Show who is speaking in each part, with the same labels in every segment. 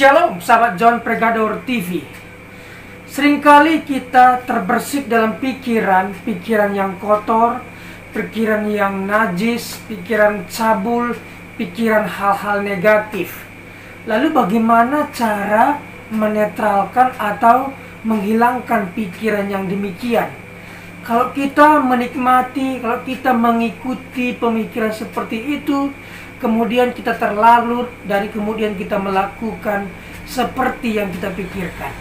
Speaker 1: Shalom sahabat John Pregador TV. Seringkali kita terbersih dalam pikiran yang kotor, pikiran yang najis, pikiran cabul, pikiran hal-hal negatif. Lalu bagaimana cara menetralkan atau menghilangkan pikiran yang demikian? Kalau kita menikmati, kalau kita mengikuti pemikiran seperti itu, kemudian kita terlarut, dari kemudian kita melakukan seperti yang kita pikirkan.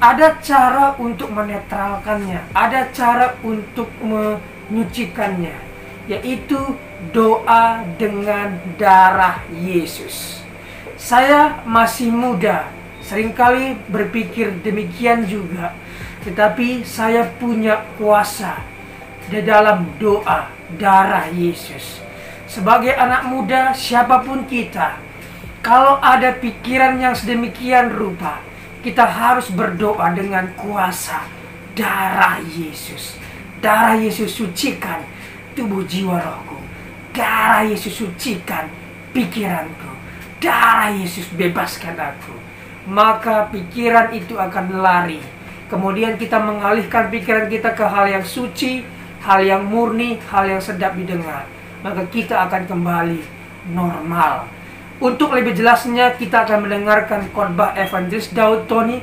Speaker 1: Ada cara untuk menetralkannya, ada cara untuk menyucikannya, yaitu doa dengan darah Yesus. Saya masih muda, seringkali berpikir demikian juga, tetapi saya punya kuasa di dalam doa darah Yesus. Sebagai anak muda, siapapun kita, kalau ada pikiran yang sedemikian rupa, kita harus berdoa dengan kuasa darah Yesus. Darah Yesus sucikan tubuh jiwa rohku. Darah Yesus sucikan pikiranku. Darah Yesus bebaskan aku. Maka pikiran itu akan lari. Kemudian kita mengalihkan pikiran kita ke hal yang suci, hal yang murni, hal yang sedap didengar. Maka kita akan kembali normal. Untuk lebih jelasnya kita akan mendengarkan khotbah Evangelis Daud Tony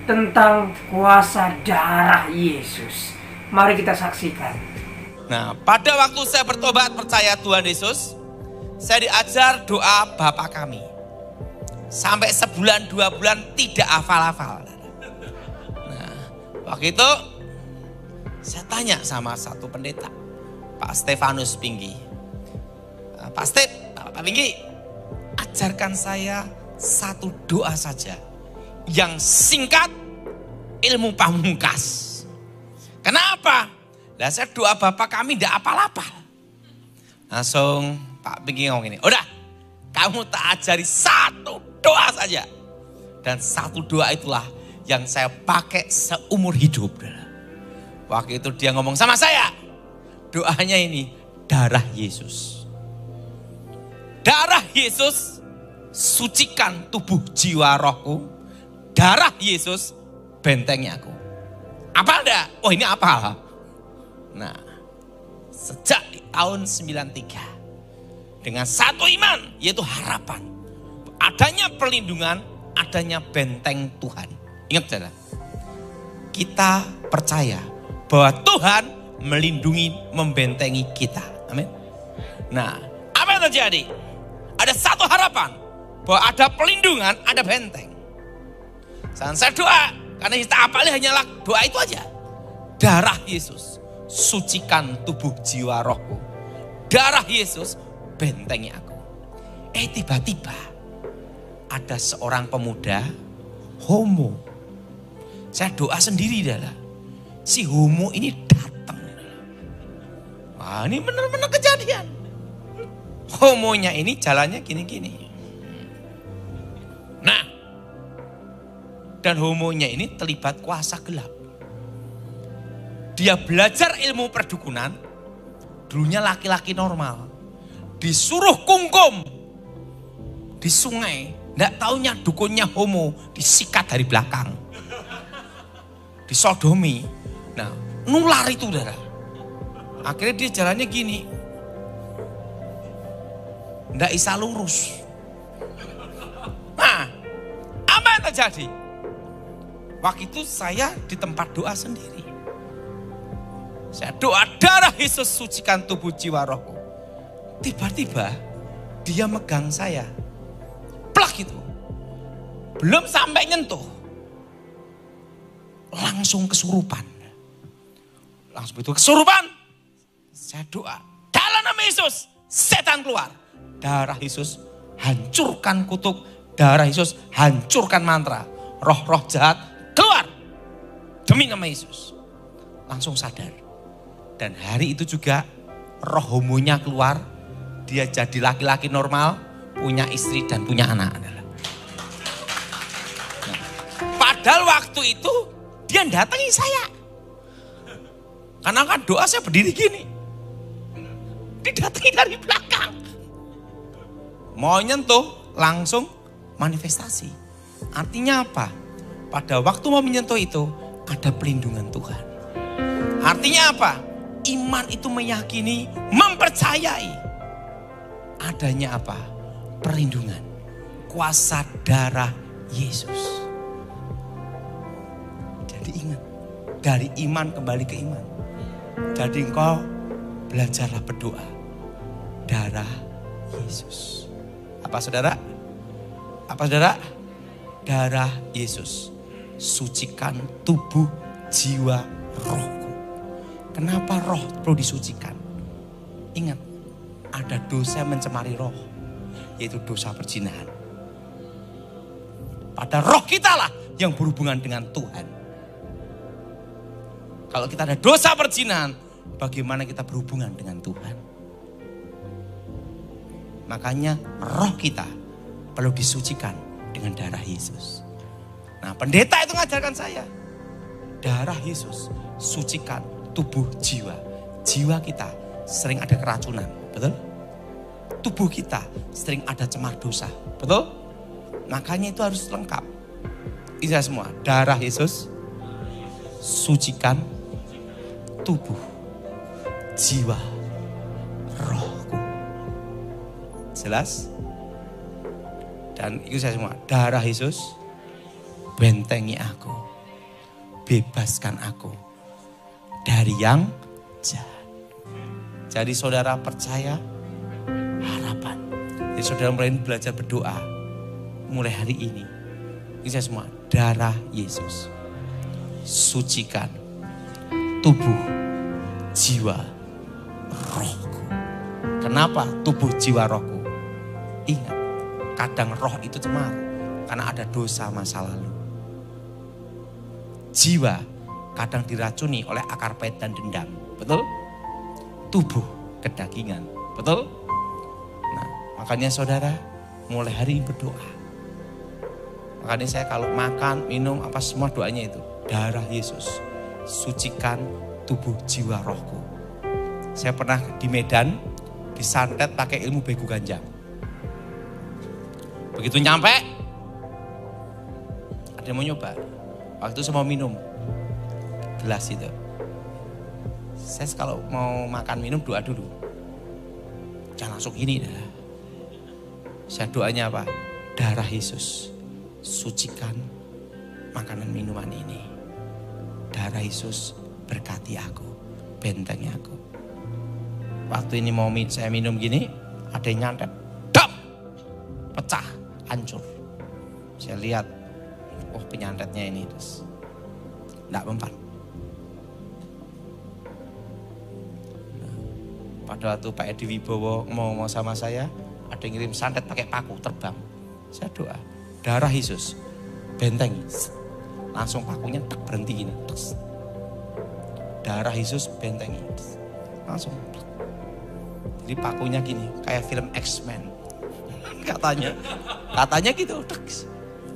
Speaker 1: tentang kuasa darah Yesus. Mari kita saksikan.
Speaker 2: Nah, pada waktu saya bertobat percaya Tuhan Yesus, saya diajar doa Bapa kami. Sampai sebulan 2 bulan tidak hafal-hafal. Nah, waktu itu saya tanya sama satu pendeta, Pak Stefanus Pinggi. Pak Step, Pak Pinggi, ajarkan saya satu doa saja yang singkat, ilmu pamungkas. Kenapa? Lah saya doa Bapak kami tidak apal-apal. Langsung Pak Pinggi ngomong ini, udah kamu tak ajari satu doa saja. Dan satu doa itulah yang saya pakai seumur hidup. Waktu itu dia ngomong sama saya, doanya ini darah Yesus. Darah Yesus sucikan tubuh jiwa rohku. Darah Yesus bentengnya aku. Apa enggak? Oh ini apa? Nah, sejak di tahun 93 dengan satu iman, yaitu harapan, adanya perlindungan, adanya benteng Tuhan. Ingat saudara, kita percaya bahwa Tuhan melindungi, membentengi kita. Amin. Nah, apa yang terjadi? Ada satu harapan, bahwa ada pelindungan, ada benteng. Dan saya doa, karena kita apalagi hanyalah doa itu aja. Darah Yesus sucikan tubuh jiwa rohku. Darah Yesus bentengi aku. Tiba-tiba ada seorang pemuda homo. Saya doa sendiri adalah si homo ini datang. Wah, ini benar-benar kejadian. Homonya ini jalannya gini-gini. Nah, dan homonya ini terlibat kuasa gelap. Dia belajar ilmu perdukunan, dulunya laki-laki normal. Disuruh kungkum di sungai, nggak taunya dukunnya homo, disikat dari belakang. Disodomi. Nah, nular itu darah. Akhirnya dia jalannya gini. Nggak bisa lurus. Nah, apa yang terjadi? Waktu itu saya di tempat doa sendiri. Saya doa darah Yesus sucikan tubuh jiwa rohku. Tiba-tiba dia megang saya. Plak itu. Belum sampai nyentuh. Langsung kesurupan. Langsung itu kesurupan. Saya doa. Dalam nama Yesus, setan keluar. Darah Yesus hancurkan kutuk. Darah Yesus hancurkan mantra. Roh-roh jahat keluar. Demi nama Yesus. Langsung sadar. Dan hari itu juga roh homonya keluar. Dia jadi laki-laki normal. Punya istri dan punya anak. Nah, padahal waktu itu dia datangi saya. Karena kan doa saya berdiri gini. Didatangi dari belakang. Mau nyentuh langsung manifestasi. Artinya apa? Pada waktu mau menyentuh itu, ada pelindungan Tuhan. Artinya apa? Iman itu meyakini, mempercayai adanya apa? Perlindungan, kuasa darah Yesus. Jadi ingat, dari iman kembali ke iman. Jadi engkau belajarlah berdoa, darah Yesus. Apa saudara? Apa saudara? Darah Yesus, sucikan tubuh, jiwa, rohku. Kenapa roh perlu disucikan? Ingat, ada dosa yang mencemari roh, yaitu dosa perzinahan. Pada roh kita lah yang berhubungan dengan Tuhan. Kalau kita ada dosa perzinahan, bagaimana kita berhubungan dengan Tuhan? Makanya roh kita perlu disucikan dengan darah Yesus. Nah, pendeta itu ngajarkan saya, darah Yesus sucikan tubuh, jiwa. Jiwa kita sering ada keracunan, betul? Tubuh kita sering ada cemar dosa, betul? Makanya itu harus lengkap. Ini semua, darah Yesus sucikan tubuh, jiwa, rohku. Jelas? Dan itu saya semua, darah Yesus bentengi aku, bebaskan aku dari yang jahat. Jadi saudara percaya harapan. Jadi saudara mulai belajar berdoa mulai hari ini. Ini saya semua, darah Yesus sucikan tubuh, jiwa, rohku. Kenapa tubuh, jiwa, rohku? Ingat, kadang roh itu cemar karena ada dosa masa lalu. Jiwa kadang diracuni oleh akar pahit dan dendam, betul? Tubuh kedagingan, betul? Nah, makanya saudara mulai hari ini berdoa. Makanya saya kalau makan, minum, apa semua doanya itu, darah Yesus sucikan tubuh, jiwa, rohku. Saya pernah di Medan disantet pakai ilmu begu ganjang. Begitu nyampe, ada yang mau nyoba. Waktu itu saya mau minum gelas itu. Saya kalau mau makan minum doa dulu. Jangan langsung gini dah. Saya doanya apa? Darah Yesus sucikan makanan minuman ini. Darah Yesus berkati aku, bentengi aku. Waktu ini mau saya minum gini, ada yang nyantet, dap, pecah, hancur. Saya lihat, oh penyantetnya ini terus tidak mempan. Nah, pada waktu Pak Edi Wibowo ngomong sama saya, ada yang ngirim santet pakai paku terbang. Saya doa, darah Yesus bentengi. Langsung pakunya tak berhenti gini. Darah Yesus bentengi. Langsung. Jadi pakunya gini, kayak film X-Men. Katanya gitu.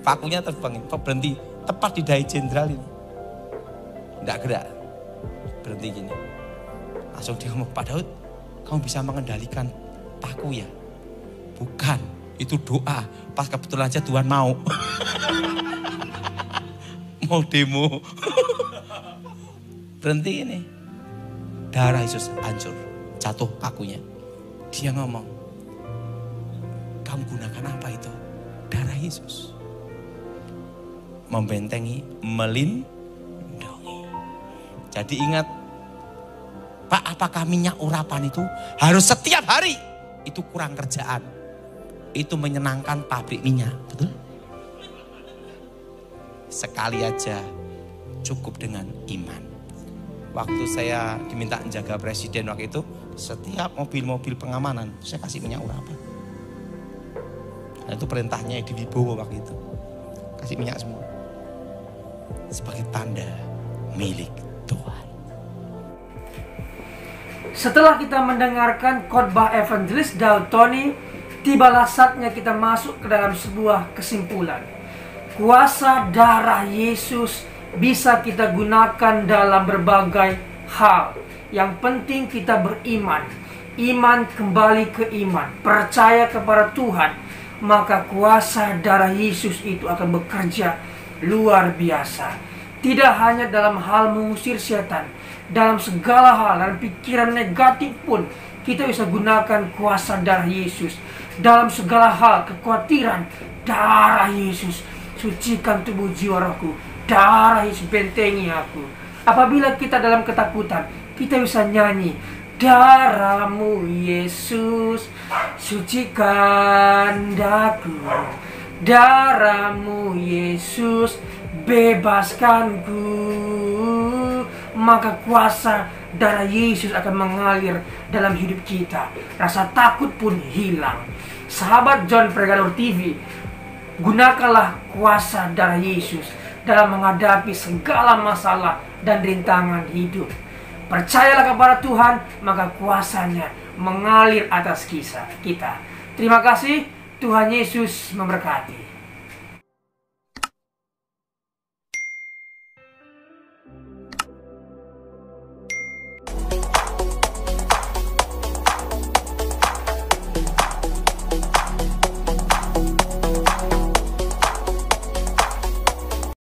Speaker 2: Pakunya terbang, berhenti tepat di dai jenderal ini. Enggak gerak. Berhenti gini. Langsung dia ngomong, Pak Daud, kamu bisa mengendalikan paku ya? Bukan, itu doa. Pas kebetulan aja Tuhan mau. Mau demo. Berhenti ini. Darah Yesus hancur. Jatuh pakunya. Dia ngomong, kamu gunakan apa itu? Darah Yesus. Membentengi, melindungi. Jadi ingat, Pak, apakah minyak urapan itu harus setiap hari? Itu kurang kerjaan. Itu menyenangkan pabrik minyak, betul? Sekali aja cukup dengan iman. Waktu saya diminta menjaga presiden waktu itu, setiap mobil-mobil pengamanan saya kasih minyak urapan. Nah, itu perintahnya di Wibowo waktu itu. Kasih minyak semua. Sebagai tanda milik Tuhan.
Speaker 1: Setelah kita mendengarkan khotbah Evangelis Daud Tony, tibalah saatnya kita masuk ke dalam sebuah kesimpulan. Kuasa darah Yesus bisa kita gunakan dalam berbagai hal. Yang penting kita beriman. Iman kembali ke iman. Percaya kepada Tuhan. maka kuasa darah Yesus itu akan bekerja luar biasa. Tidak hanya dalam hal mengusir setan, dalam segala hal, dalam pikiran negatif pun kita bisa gunakan kuasa darah Yesus. Dalam segala hal, kekhawatiran, darah Yesus, sucikan tubuh jiwa rohku, darah Yesus bentengi aku. Apabila kita dalam ketakutan, kita bisa nyanyi, darahmu Yesus, sucikan daku, darahmu Yesus, bebaskanku. Maka kuasa darah Yesus akan mengalir dalam hidup kita. Rasa takut pun hilang. Sahabat John Pregador TV, gunakanlah kuasa darah Yesus dalam menghadapi segala masalah dan rintangan hidup. Percayalah kepada Tuhan, maka kuasanya mengalir atas kita. Terima kasih, Tuhan Yesus memberkati.